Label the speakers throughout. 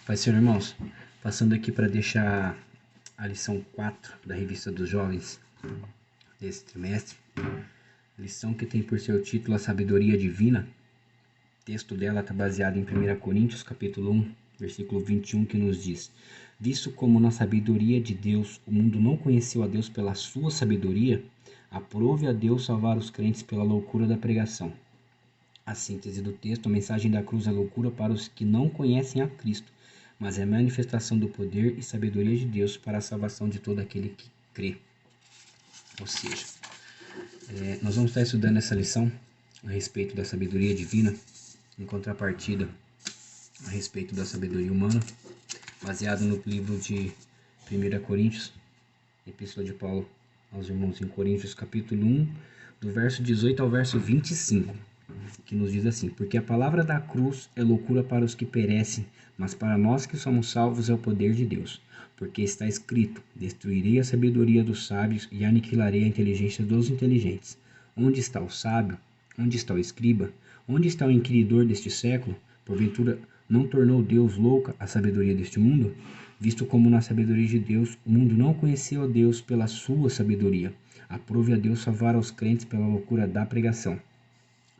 Speaker 1: Pai, Senhor, irmãos, passando aqui para deixar a lição 4 da Revista dos Jovens desse trimestre, lição que tem por seu título A Sabedoria Divina. O texto dela está baseado em 1 Coríntios, capítulo 1, versículo 21, que nos diz: Visto como na sabedoria de Deus o mundo não conheceu a Deus pela sua sabedoria, aprove a Deus salvar os crentes pela loucura da pregação. A síntese do texto: a mensagem da cruz é loucura para os que não conhecem a Cristo, mas é a manifestação do poder e sabedoria de Deus para a salvação de todo aquele que crê. Ou seja, nós vamos estar estudando essa lição a respeito da sabedoria divina, em contrapartida a respeito da sabedoria humana, baseado no livro de 1 Coríntios, Epístola de Paulo aos irmãos em Coríntios, capítulo 1, do verso 18 ao verso 25, que nos diz assim: Porque a palavra da cruz é loucura para os que perecem, mas para nós que somos salvos é o poder de Deus. Porque está escrito: Destruirei a sabedoria dos sábios e aniquilarei a inteligência dos inteligentes. Onde está o sábio? Onde está o escriba? Onde está o inquiridor deste século? Porventura não tornou Deus louca a sabedoria deste mundo? Visto como na sabedoria de Deus o mundo não conheceu a Deus pela sua sabedoria, aprove a Deus salvar aos crentes pela loucura da pregação.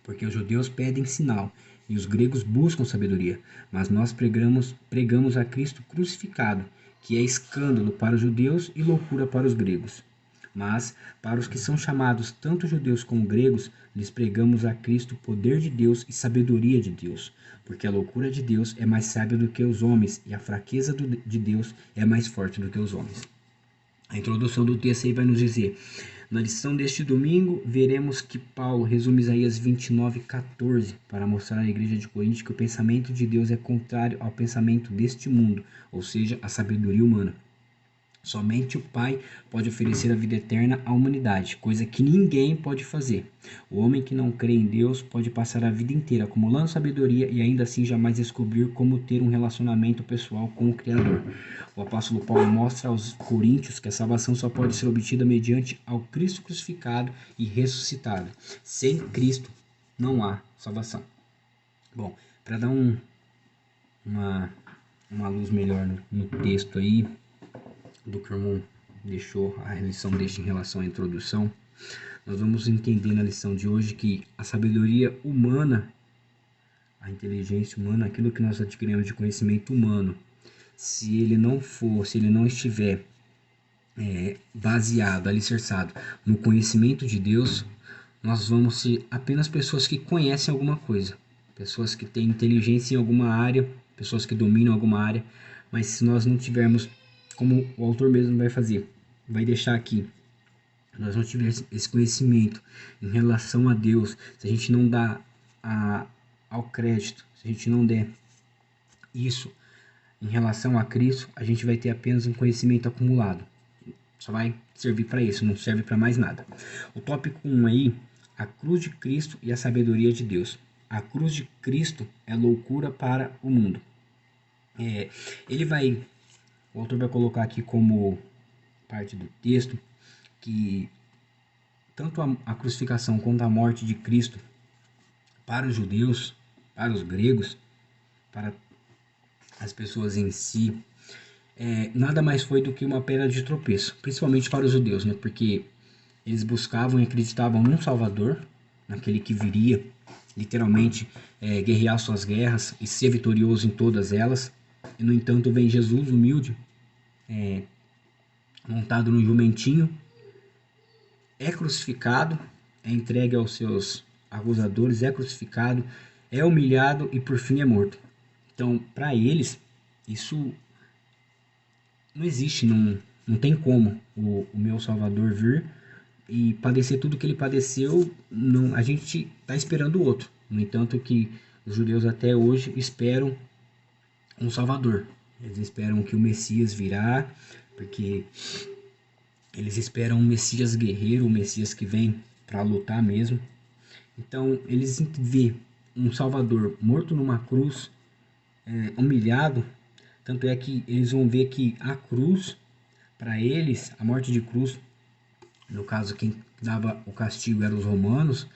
Speaker 1: Porque os judeus pedem sinal e os gregos buscam sabedoria, mas nós pregamos a Cristo crucificado, que é escândalo para os judeus e loucura para os gregos. Mas para os que são chamados tanto judeus como gregos, lhes pregamos a Cristo poder de Deus e sabedoria de Deus, porque a loucura de Deus é mais sábia do que os homens e a fraqueza de Deus é mais forte do que os homens. A introdução do texto aí vai nos dizer: na lição deste domingo, veremos que Paulo resume Isaías 29:14 para mostrar à igreja de Corinto que o pensamento de Deus é contrário ao pensamento deste mundo, ou seja, a sabedoria humana. Somente o Pai pode oferecer a vida eterna à humanidade, coisa que ninguém pode fazer. O homem que não crê em Deus pode passar a vida inteira acumulando sabedoria e ainda assim jamais descobrir como ter um relacionamento pessoal com o Criador. O apóstolo Paulo mostra aos coríntios que a salvação só pode ser obtida mediante ao Cristo crucificado e ressuscitado. Sem Cristo não há salvação. Bom, para dar uma luz melhor no texto aí, do que o irmão deixou, a lição deixa em relação à introdução, nós vamos entender na lição de hoje que a sabedoria humana, a inteligência humana, aquilo que nós adquirimos de conhecimento humano, se ele não estiver baseado, alicerçado no conhecimento de Deus, nós vamos ser apenas pessoas que conhecem alguma coisa, pessoas que têm inteligência em alguma área, pessoas que dominam alguma área, mas se nós não tivermos, como o autor mesmo vai deixar aqui, nós não tivermos esse conhecimento em relação a Deus, se a gente não dá ao crédito, se a gente não der isso em relação a Cristo, a gente vai ter apenas um conhecimento acumulado. Só vai servir para isso, não serve para mais nada. O tópico 1 aí, a cruz de Cristo e a sabedoria de Deus. A cruz de Cristo é loucura para o mundo. O autor vai colocar aqui como parte do texto que tanto a crucificação quanto a morte de Cristo para os judeus, para os gregos, para as pessoas em si, nada mais foi do que uma pedra de tropeço, principalmente para os judeus, né? Porque eles buscavam e acreditavam num Salvador, naquele que viria literalmente guerrear suas guerras e ser vitorioso em todas elas. E, no entanto, vem Jesus humilde, montado num jumentinho, é crucificado, é entregue aos seus acusadores, é crucificado, é humilhado e por fim é morto. Então, para eles, isso não existe, não tem como o meu Salvador vir e padecer tudo que ele padeceu. Não, a gente está esperando o outro. No entanto, que os judeus até hoje esperam um Salvador. Eles esperam que o Messias virá, porque eles esperam um Messias guerreiro, um Messias que vem para lutar mesmo. Então, eles vê um Salvador morto numa cruz, humilhado. Tanto é que eles vão ver que a cruz, para eles, a morte de cruz, no caso quem dava o castigo eram os romanos,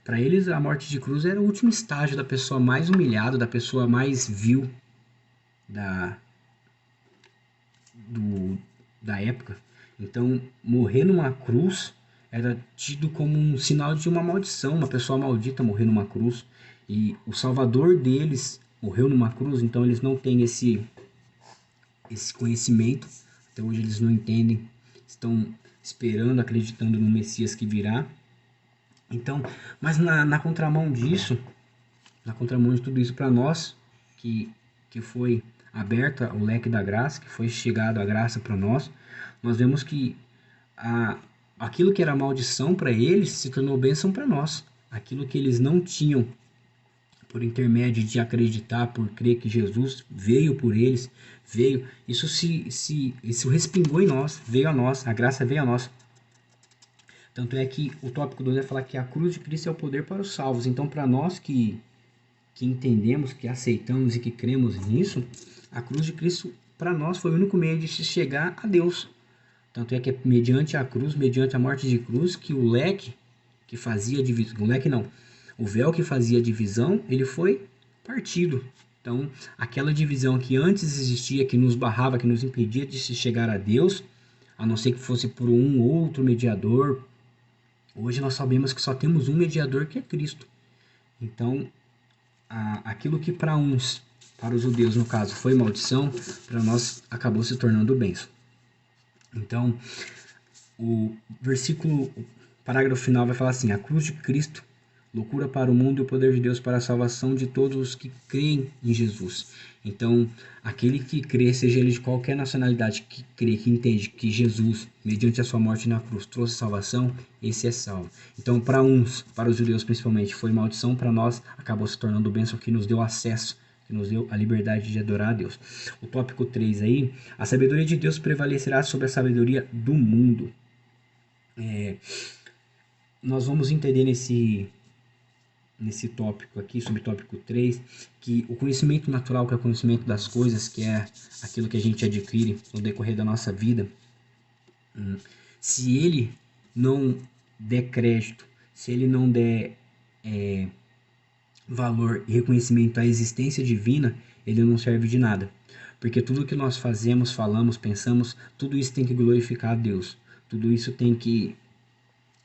Speaker 1: para eles a morte de cruz era o último estágio da pessoa mais humilhada, da pessoa mais vil, da, da época. Então, morrer numa cruz era tido como um sinal de uma maldição, uma pessoa maldita morrer numa cruz. E o Salvador deles morreu numa cruz, então eles não têm esse conhecimento. Até hoje eles não entendem, estão esperando, acreditando no Messias que virá. Então, mas na contramão disso, na contramão de tudo isso, para nós, que foi aberta o leque da graça, que foi chegado a graça para nós vemos que aquilo que era maldição para eles se tornou bênção para nós. Aquilo que eles não tinham por intermédio de acreditar, por crer que Jesus veio por eles, isso respingou em nós, veio a nós, a graça veio a nós. Tanto é que o tópico 2 vai falar que a cruz de Cristo é o poder para os salvos. Então, para nós que entendemos, que aceitamos e que cremos nisso, a cruz de Cristo para nós foi o único meio de se chegar a Deus. Tanto é que é mediante a cruz, mediante a morte de cruz, que o leque que fazia divisão, o véu que fazia divisão, ele foi partido. Então, aquela divisão que antes existia, que nos barrava, que nos impedia de se chegar a Deus, a não ser que fosse por um outro mediador, hoje nós sabemos que só temos um mediador, que é Cristo. Então, aquilo que para uns, para os judeus no caso, foi maldição, para nós acabou se tornando bênção. Então, o parágrafo final vai falar assim: a cruz de Cristo, loucura para o mundo e o poder de Deus para a salvação de todos os que creem em Jesus. Então, aquele que crê, seja ele de qualquer nacionalidade, que crê, que entende que Jesus, mediante a sua morte na cruz, trouxe salvação, esse é salvo. Então, para uns, para os judeus principalmente, foi maldição, para nós acabou se tornando bênção, que nos deu acesso, que nos deu a liberdade de adorar a Deus. O tópico 3 aí: a sabedoria de Deus prevalecerá sobre a sabedoria do mundo. Nós vamos entender nesse tópico aqui, subtópico 3, que o conhecimento natural, que é o conhecimento das coisas, que é aquilo que a gente adquire no decorrer da nossa vida, se ele não der crédito, se ele não der valor e reconhecimento à existência divina, ele não serve de nada. Porque tudo que nós fazemos, falamos, pensamos, tudo isso tem que glorificar a Deus. Tudo isso tem que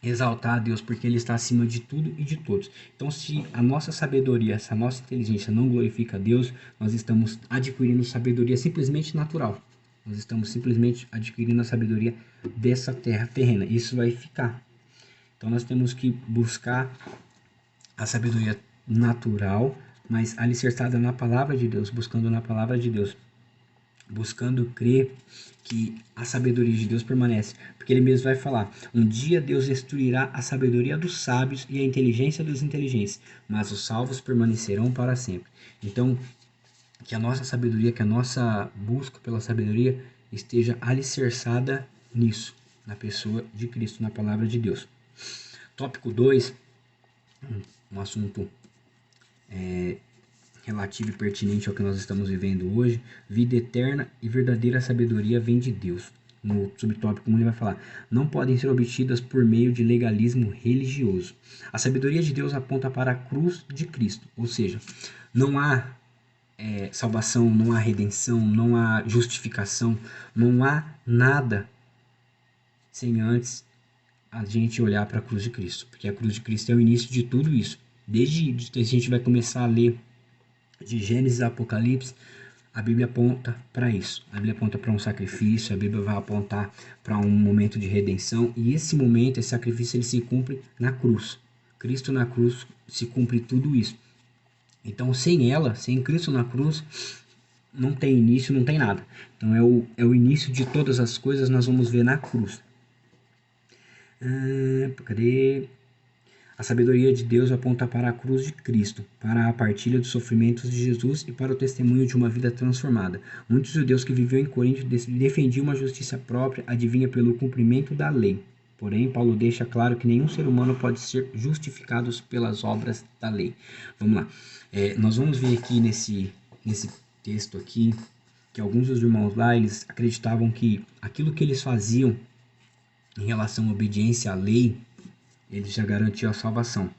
Speaker 1: exaltar a Deus, porque Ele está acima de tudo e de todos. Então, se a nossa sabedoria, se a nossa inteligência não glorifica a Deus, nós estamos adquirindo sabedoria simplesmente natural. Nós estamos simplesmente adquirindo a sabedoria dessa terra terrena. Isso vai ficar. Então, nós temos que buscar a sabedoria natural, mas alicerçada na palavra de Deus, buscando na palavra de Deus, buscando crer que a sabedoria de Deus permanece, porque ele mesmo vai falar: um dia Deus destruirá a sabedoria dos sábios e a inteligência dos inteligentes, mas os salvos permanecerão para sempre. Então, que a nossa sabedoria, que a nossa busca pela sabedoria esteja alicerçada nisso, na pessoa de Cristo, na palavra de Deus. Tópico 2, um assunto relativo e pertinente ao que nós estamos vivendo hoje: vida eterna e verdadeira sabedoria vem de Deus. No subtópico, como ele vai falar, não podem ser obtidas por meio de legalismo religioso. A sabedoria de Deus aponta para a cruz de Cristo, ou seja, não há salvação, não há redenção, não há justificação, não há nada sem antes a gente olhar para a cruz de Cristo, porque a cruz de Cristo é o início de tudo isso. Desde a gente vai começar a ler de Gênesis a Apocalipse, a Bíblia aponta para isso. A Bíblia aponta para um sacrifício, a Bíblia vai apontar para um momento de redenção, e esse momento, esse sacrifício, ele se cumpre na cruz. Cristo na cruz se cumpre tudo isso. Então, sem Cristo na cruz, não tem início, não tem nada. Então, é o início de todas as coisas, nós vamos ver na cruz. Cadê? A sabedoria de Deus aponta para a cruz de Cristo, para a partilha dos sofrimentos de Jesus e para o testemunho de uma vida transformada. Muitos judeus que viviam em Corinto defendiam uma justiça própria, adivinha pelo cumprimento da lei. Porém, Paulo deixa claro que nenhum ser humano pode ser justificado pelas obras da lei. Vamos lá. Nós vamos ver aqui nesse texto aqui, que alguns dos irmãos lá, eles acreditavam que aquilo que eles faziam em relação à obediência à lei, eles já garantiam a salvação.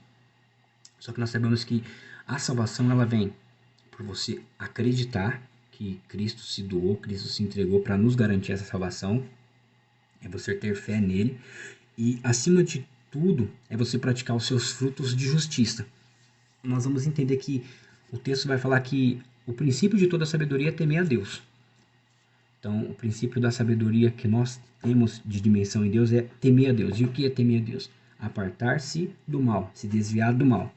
Speaker 1: Só que nós sabemos que a salvação, ela vem por você acreditar que que Cristo se doou, Cristo se entregou para nos garantir essa salvação. É você ter fé nele. E, acima de tudo, é você praticar os seus frutos de justiça. Nós vamos entender que o texto vai falar que o princípio de toda sabedoria é temer a Deus. Então, o princípio da sabedoria que nós temos de dimensão em Deus é temer a Deus. E o que é temer a Deus? Apartar-se do mal, se desviar do mal.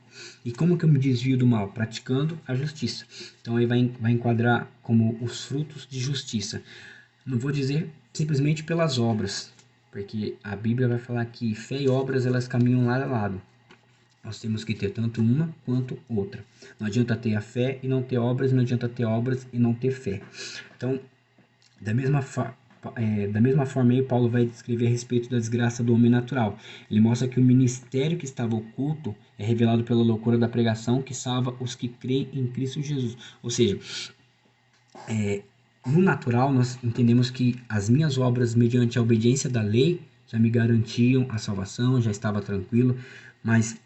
Speaker 1: E como que eu me desvio do mal? Praticando a justiça. Então, aí vai enquadrar como os frutos de justiça. Não vou dizer simplesmente pelas obras, porque a Bíblia vai falar que fé e obras elas caminham lado a lado. Nós temos que ter tanto uma quanto outra. Não adianta ter a fé e não ter obras, não adianta ter obras e não ter fé. Então, da mesma forma aí, Paulo vai descrever a respeito da desgraça do homem natural. Ele mostra que o ministério que estava oculto é revelado pela loucura da pregação que salva os que creem em Cristo Jesus. Ou seja, no natural nós entendemos que as minhas obras mediante a obediência da lei já me garantiam a salvação, já estava tranquilo, mas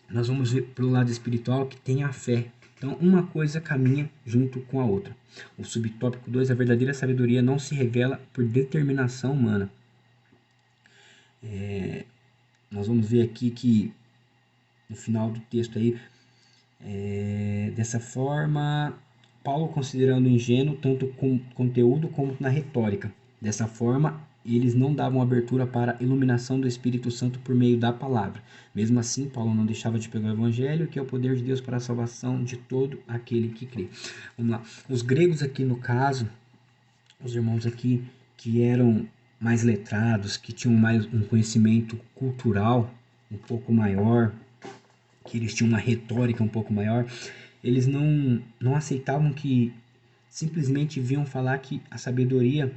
Speaker 1: nós vamos ver pelo lado espiritual que tem a fé. Então, uma coisa caminha junto com a outra. O subtópico 2, a verdadeira sabedoria não se revela por determinação humana. Nós vamos ver aqui que, no final do texto aí, dessa forma, Paulo considerando ingênuo tanto com conteúdo como na retórica. Dessa forma, eles não davam abertura para a iluminação do Espírito Santo por meio da palavra. Mesmo assim, Paulo não deixava de pegar o evangelho, que é o poder de Deus para a salvação de todo aquele que crê. Vamos lá. Os gregos aqui no caso, os irmãos aqui que eram mais letrados, que tinham mais um conhecimento cultural um pouco maior, que eles tinham uma retórica um pouco maior, eles não aceitavam que simplesmente viam falar que a sabedoria,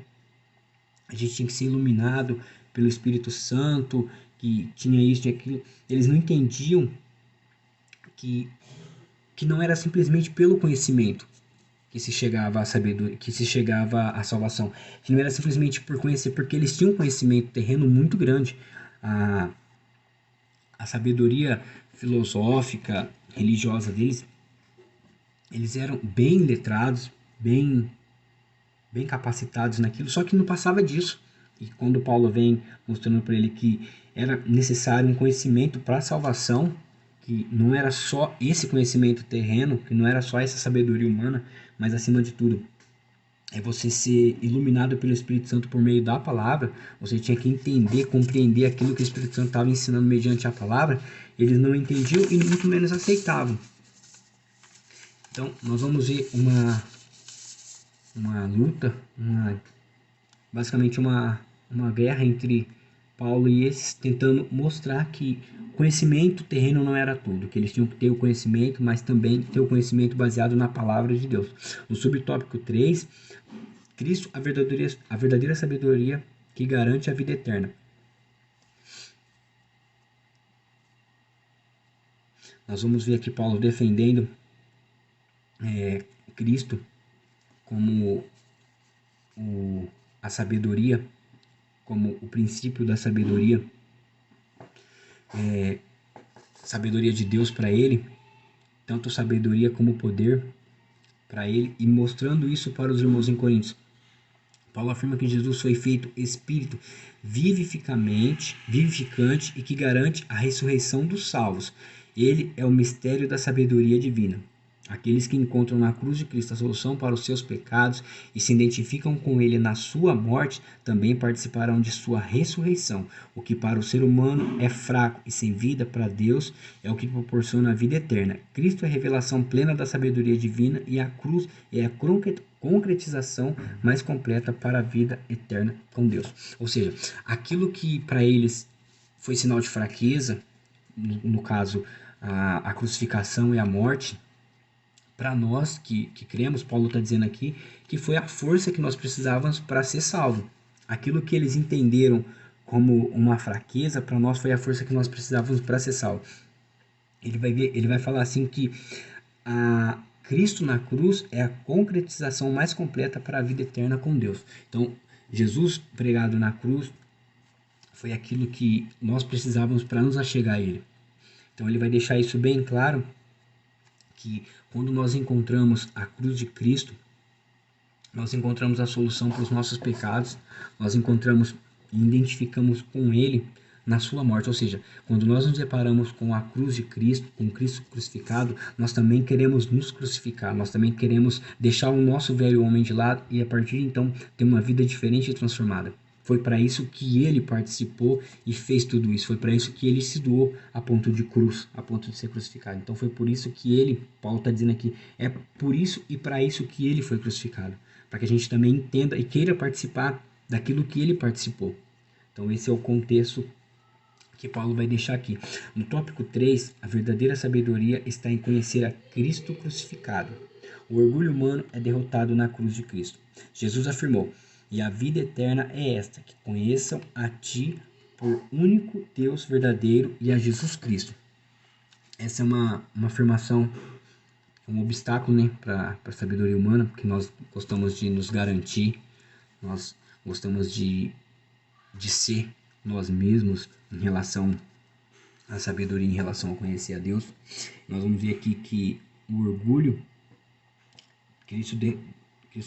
Speaker 1: a gente tinha que ser iluminado pelo Espírito Santo, que tinha isso e aquilo. Eles não entendiam que não era simplesmente pelo conhecimento que se chegava à sabedoria, que se chegava à salvação. Que não era simplesmente por conhecer, porque eles tinham um conhecimento terreno muito grande. A sabedoria filosófica, religiosa deles, eles eram bem letrados, bem capacitados naquilo, só que não passava disso. E quando Paulo vem mostrando para ele que era necessário um conhecimento para a salvação, que não era só esse conhecimento terreno, que não era só essa sabedoria humana, mas acima de tudo é você ser iluminado pelo Espírito Santo por meio da palavra. Você tinha que entender, compreender aquilo que o Espírito Santo estava ensinando mediante a palavra. Eles não entendiam e muito menos aceitavam. Então, nós vamos ver uma luta, basicamente uma guerra entre Paulo e esses, tentando mostrar que conhecimento terreno não era tudo, que eles tinham que ter o conhecimento, mas também ter o conhecimento baseado na palavra de Deus. No subtópico 3, Cristo, a verdadeira sabedoria que garante a vida eterna. Nós vamos ver aqui Paulo defendendo Cristo como a sabedoria, como o princípio da sabedoria, sabedoria de Deus para ele, tanto sabedoria como poder para ele, e mostrando isso para os irmãos em Coríntios. Paulo afirma que Jesus foi feito Espírito vivificante e que garante a ressurreição dos salvos. Ele é o mistério da sabedoria divina. Aqueles que encontram na cruz de Cristo a solução para os seus pecados e se identificam com ele na sua morte, também participarão de sua ressurreição. O que para o ser humano é fraco e sem vida, para Deus é o que proporciona a vida eterna. Cristo é a revelação plena da sabedoria divina e a cruz é a concretização mais completa para a vida eterna com Deus. Ou seja, aquilo que para eles foi sinal de fraqueza, no caso a crucificação e a morte, para nós que cremos, Paulo está dizendo aqui, que foi a força que nós precisávamos para ser salvo. Aquilo que eles entenderam como uma fraqueza, para nós foi a força que nós precisávamos para ser salvo. Ele vai falar assim que a Cristo na cruz é a concretização mais completa para a vida eterna com Deus. Então, Jesus pregado na cruz foi aquilo que nós precisávamos para nos achegar a Ele. Então, ele vai deixar isso bem claro, que quando nós encontramos a cruz de Cristo, nós encontramos a solução para os nossos pecados, nós encontramos e identificamos com Ele na sua morte. Ou seja, quando nós nos deparamos com a cruz de Cristo, com Cristo crucificado, nós também queremos nos crucificar, nós também queremos deixar o nosso velho homem de lado e a partir de então ter uma vida diferente e transformada. Foi para isso que ele participou e fez tudo isso. Foi para isso que ele se doou a ponto de cruz, a ponto de ser crucificado. Então foi por isso que ele, Paulo está dizendo aqui, é por isso e para isso que ele foi crucificado. Para que a gente também entenda e queira participar daquilo que ele participou. Então esse é o contexto que Paulo vai deixar aqui. No tópico 3, a verdadeira sabedoria está em conhecer a Cristo crucificado. O orgulho humano é derrotado na cruz de Cristo. Jesus afirmou: e a vida eterna é esta, que conheçam a Ti, por único Deus verdadeiro, e a Jesus Cristo. Essa é uma afirmação, um obstáculo, né, para a sabedoria humana, porque nós gostamos de nos garantir, nós gostamos de ser nós mesmos em relação à sabedoria, em relação a conhecer a Deus. Nós vamos ver aqui que o orgulho, Cristo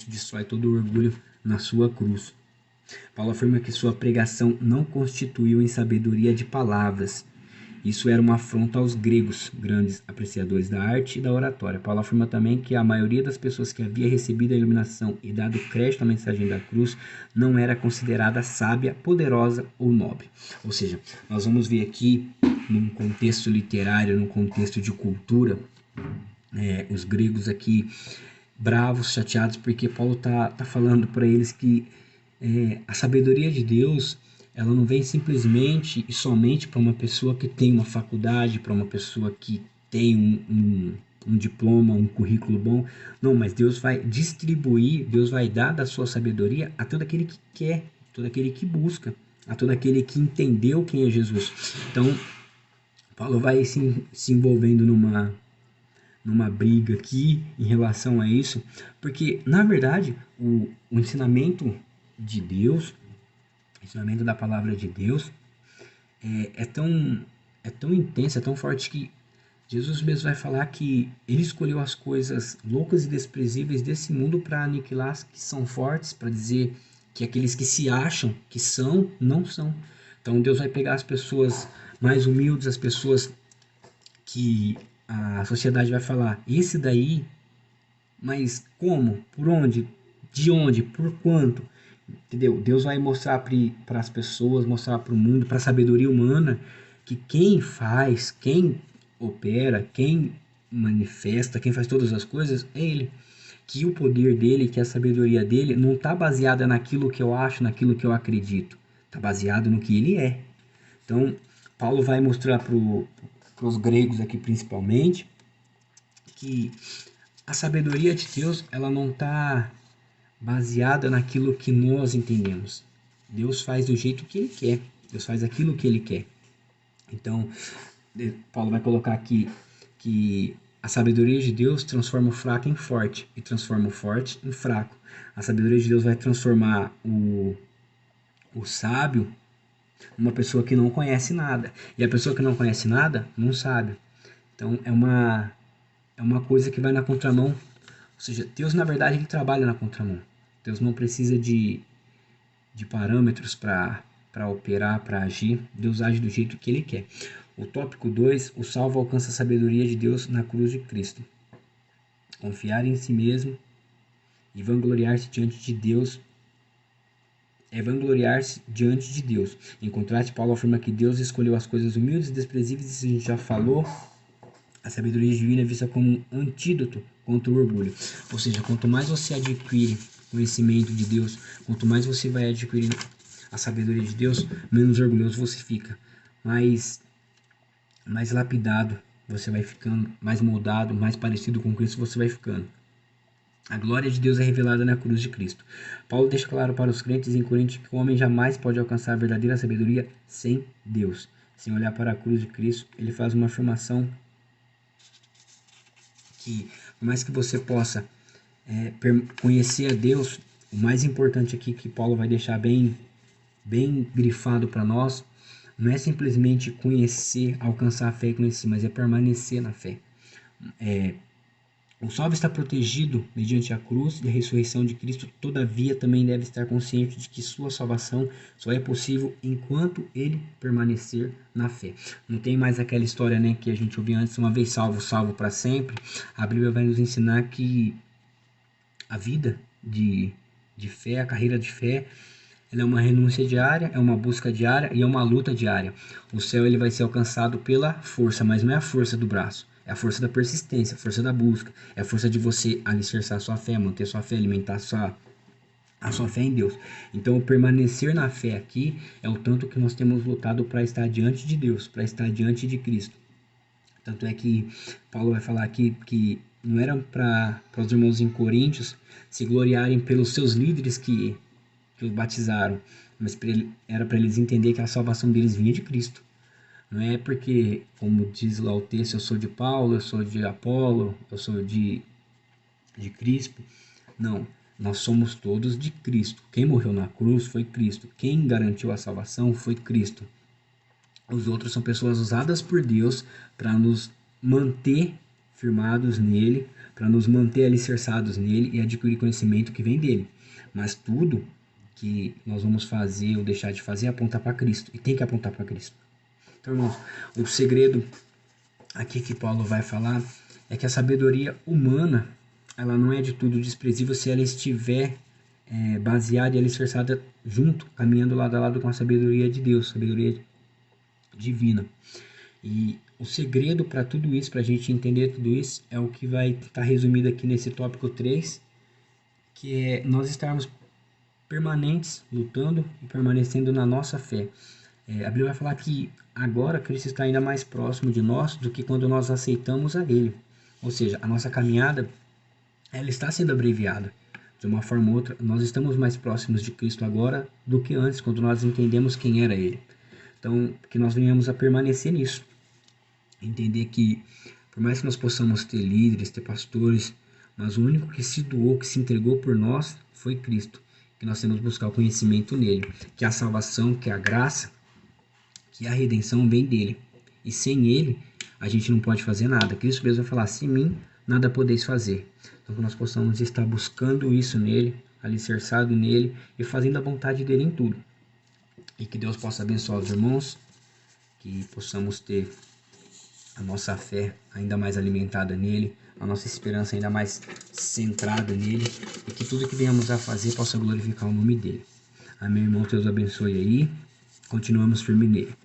Speaker 1: destrói todo o orgulho na sua cruz. Paulo afirma que sua pregação não constituiu em sabedoria de palavras. Isso era uma afronta aos gregos, grandes apreciadores da arte e da oratória. Paulo afirma também que a maioria das pessoas que havia recebido a iluminação e dado crédito à mensagem da cruz não era considerada sábia, poderosa ou nobre. Ou seja, nós vamos ver aqui, num contexto literário, num contexto de cultura, os gregos aqui bravos, chateados, porque Paulo tá falando para eles que a sabedoria de Deus, ela não vem simplesmente e somente para uma pessoa que tem uma faculdade, para uma pessoa que tem um diploma, um currículo bom. Não, mas Deus vai distribuir, Deus vai dar da sua sabedoria a todo aquele que quer, a todo aquele que busca, a todo aquele que entendeu quem é Jesus. Então, Paulo vai se envolvendo numa briga aqui em relação a isso, porque na verdade o ensinamento de Deus, o ensinamento da palavra de Deus é tão intenso, é tão forte que Jesus mesmo vai falar que ele escolheu as coisas loucas e desprezíveis desse mundo para aniquilar as que são fortes, para dizer que aqueles que se acham que são, não são. Então Deus vai pegar as pessoas mais humildes, as pessoas que a sociedade vai falar, esse daí, mas como? Por onde? De onde? Por quanto? Entendeu? Deus vai mostrar para as pessoas, mostrar para o mundo, para a sabedoria humana, que quem faz, quem opera, quem manifesta, quem faz todas as coisas é Ele. Que o poder dele, que a sabedoria dele não está baseada naquilo que eu acho, naquilo que eu acredito. Está baseado no que ele é. Então, Paulo vai mostrar para os gregos aqui principalmente que a sabedoria de Deus, ela não está baseada naquilo que nós entendemos. Deus faz do jeito que ele quer. Deus faz aquilo que ele quer. Então, Paulo vai colocar aqui que a sabedoria de Deus transforma o fraco em forte e transforma o forte em fraco. A sabedoria de Deus vai transformar o sábio numa pessoa que não conhece nada. E a pessoa que não conhece nada não sabe. Então, é uma coisa que vai na contramão. Ou seja, Deus, na verdade, ele trabalha na contramão. Deus não precisa de parâmetros para operar, para agir. Deus age do jeito que ele quer. O tópico 2, o salvo alcança a sabedoria de Deus na cruz de Cristo. Confiar em si mesmo e vangloriar-se diante de Deus é vangloriar-se diante de Deus. Em contraste, Paulo afirma que Deus escolheu as coisas humildes e desprezíveis, isso a gente já falou. A sabedoria divina é vista como um antídoto contra o orgulho. Ou seja, quanto mais você adquire conhecimento de Deus, quanto mais você vai adquirindo a sabedoria de Deus, menos orgulhoso você fica. Mais lapidado você vai ficando, mais moldado, mais parecido com Cristo você vai ficando. A glória de Deus é revelada na cruz de Cristo. Paulo deixa claro para os crentes em Corinto que o homem jamais pode alcançar a verdadeira sabedoria sem Deus. Sem olhar para a cruz de Cristo, ele faz uma afirmação que, por mais que você possa conhecer a Deus, o mais importante aqui que Paulo vai deixar bem grifado para nós, não é simplesmente conhecer, alcançar a fé e conhecer, mas é permanecer na fé. O salvo está protegido mediante a cruz e a ressurreição de Cristo, todavia também deve estar consciente de que sua salvação só é possível enquanto ele permanecer na fé. Não tem mais aquela história, né, que a gente ouvia antes, uma vez salvo, salvo para sempre. A Bíblia vai nos ensinar que a vida de fé, a carreira de fé, ela é uma renúncia diária, é uma busca diária e é uma luta diária. O céu ele vai ser alcançado pela força, mas não é a força do braço. É a força da persistência, a força da busca. É a força de você alicerçar sua fé, manter sua fé, alimentar a sua fé em Deus. Então, o permanecer na fé aqui é o tanto que nós temos lutado para estar diante de Deus, para estar diante de Cristo. Tanto é que Paulo vai falar aqui que não era para os irmãos em Coríntios se gloriarem pelos seus líderes que os batizaram, mas era para eles entender que a salvação deles vinha de Cristo. Não é porque, como diz lá o texto, eu sou de Paulo, eu sou de Apolo, eu sou de Crispo. Não, nós somos todos de Cristo. Quem morreu na cruz foi Cristo. Quem garantiu a salvação foi Cristo. Os outros são pessoas usadas por Deus para nos manter firmados nele, para nos manter alicerçados nele e adquirir conhecimento que vem dele. Mas tudo que nós vamos fazer ou deixar de fazer é apontar para Cristo. E tem que apontar para Cristo. Então, irmãos, o segredo aqui que Paulo vai falar é que a sabedoria humana, ela não é de tudo desprezível se ela estiver baseada e alicerçada junto, caminhando lado a lado com a sabedoria de Deus, sabedoria divina. E o segredo para tudo isso, para a gente entender tudo isso, é o que vai estar resumido aqui nesse tópico 3, que é nós estarmos permanentes, lutando e permanecendo na nossa fé. A Bíblia vai falar que agora Cristo está ainda mais próximo de nós do que quando nós aceitamos a Ele. Ou seja, a nossa caminhada ela está sendo abreviada. De uma forma ou outra, nós estamos mais próximos de Cristo agora do que antes, quando nós entendemos quem era Ele. Então, que nós venhamos a permanecer nisso. Entender que, por mais que nós possamos ter líderes, ter pastores, mas o único que se doou, que se entregou por nós, foi Cristo. Que nós temos que buscar o conhecimento nele. Que a salvação, que a graça, que a redenção vem dele. E sem ele, a gente não pode fazer nada. Cristo mesmo vai falar, sem mim, nada podeis fazer. Então, que nós possamos estar buscando isso nele, alicerçado nele e fazendo a vontade dele em tudo. E que Deus possa abençoar os irmãos, que possamos ter a nossa fé ainda mais alimentada nele, a nossa esperança ainda mais centrada nele, e que tudo que venhamos a fazer possa glorificar o nome dele. Amém, irmão? Deus abençoe aí. Continuamos firme nele.